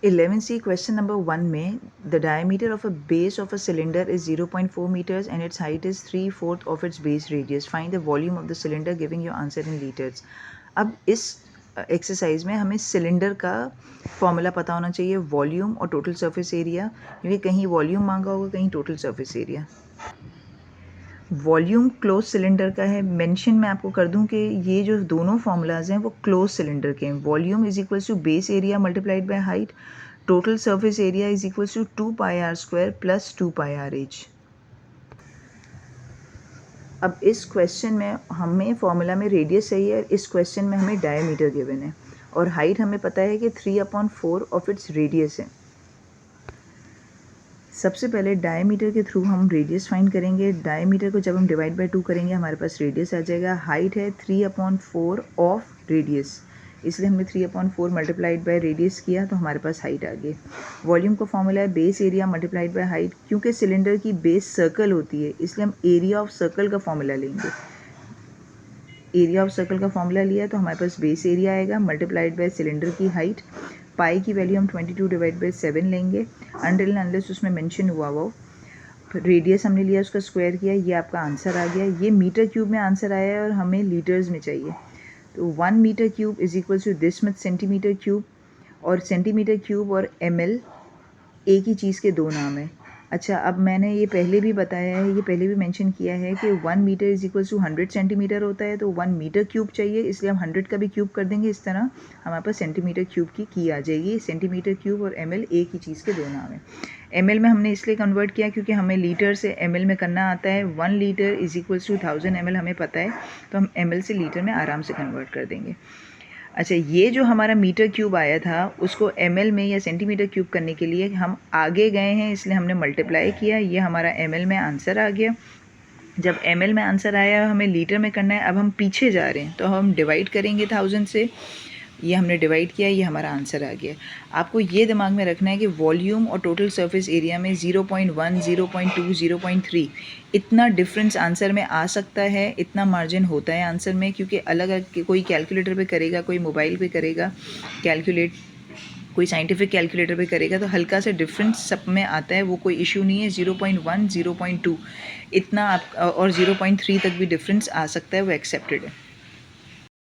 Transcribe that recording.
11C question number 1 में the diameter of a base of a cylinder is 0.4 metres and its height is 3/4 of its base radius, find the volume of the cylinder giving your answer in litres. अब इस exercise में हमें cylinder का formula पता होना चाहिए, volume और total surface area, क्योंकि कहीं वॉल्यूम मांगा होगा कहीं total surface area. Volume close cylinder का है, मेंशन मैं आपको कर दूं कि ये जो दोनों फार्मूलाज हैं वो क्लोज सिलेंडर के हैं। Volume is equals to base area multiplied by height, total surface area is equals to 2πr² plus 2πrh। अब इस क्वेश्चन में हमें फॉर्मूला में रेडियस चाहिए है, इस क्वेश्चन में हमें डायमीटर गिवन है और हाइट हमें पता है कि 3/4 ऑफ इट्स रेडियस है। सबसे पहले डायमीटर के थ्रू हम रेडियस फाइंड करेंगे। डायमीटर को जब हम डिवाइड बाय 2 करेंगे हमारे पास रेडियस आ जाएगा। हाइट है 3/4 ऑफ रेडियस, इसलिए हमने 3/4 मल्टीप्लाइड बाय रेडियस किया तो हमारे पास हाइट आ गई। वॉल्यूम का फॉर्मूला है base area multiplied by height, क्योंकि सिलेंडर की बेस सर्कल होती है इसलिए हम एरिया ऑफ सर्कल का फॉर्मूला लेंगे। एरिया ऑफ सर्कल का फॉर्मूला लिया तो हमारे पास बेस एरिया आएगा मल्टीप्लाइड बाय सिलेंडर की हाइट। पाई की वैल्यू हम 22 डिवाइड बाई 7 लेंगे, अनटिल अनलेस उसमें मेंशन हुआ वो। रेडियस हमने लिया, उसका स्क्वायर किया, ये आपका आंसर आ गया। ये मीटर क्यूब में आंसर आया है और हमें लीटर्स में चाहिए, तो 1 metre cube is equal to this much centimetre cube. और सेंटीमीटर क्यूब और ml एक ही चीज़ के दो नाम है। अच्छा, अब मैंने ये पहले भी बताया है, ये पहले भी मेंशन किया है कि 1 metre is equal to 100 centimetre होता है, तो 1 मीटर क्यूब चाहिए, इसलिए हम 100 का भी क्यूब कर देंगे। इस तरह हमारे पास सेंटीमीटर क्यूब की आ जाएगी। सेंटीमीटर क्यूब और ml एक ही चीज़ के दो नाम है। ml में हमने इसलिए कन्वर्ट किया क्योंकि हमें लीटर से ml में करना आता है। 1 litre is equal to 1000 ml हमें पता है, तो हम ml से लीटर में आराम से कन्वर्ट कर देंगे। अच्छा, ये जो हमारा मीटर क्यूब आया था उसको ml में या सेंटीमीटर क्यूब करने के लिए हम आगे गए हैं, इसलिए हमने मल्टीप्लाई किया, ये हमारा ml में आंसर आ गया। जब ml में आंसर आया हमें लीटर में करना है, अब हम पीछे जा रहे हैं तो हम डिवाइड करेंगे 1000 से। ये हमने डिवाइड किया, ये हमारा आंसर आ गया। आपको ये दिमाग में रखना है कि वॉल्यूम और टोटल सरफेस एरिया में 0.1, 0.2, 0.3 इतना डिफरेंस आंसर में आ सकता है, इतना मार्जिन होता है आंसर में, क्योंकि अलग अलग कोई कैलकुलेटर पे करेगा, कोई मोबाइल पे करेगा कैलकुलेट, कोई साइंटिफिक कैलकुलेटर पे करेगा तो हल्का सा डिफरेंस सब में आता है, वो कोई इशू नहीं है। 0.1, 0.2 इतना आप और 0.3 तक भी डिफरेंस आ सकता है, वो एक्सेप्टेड है।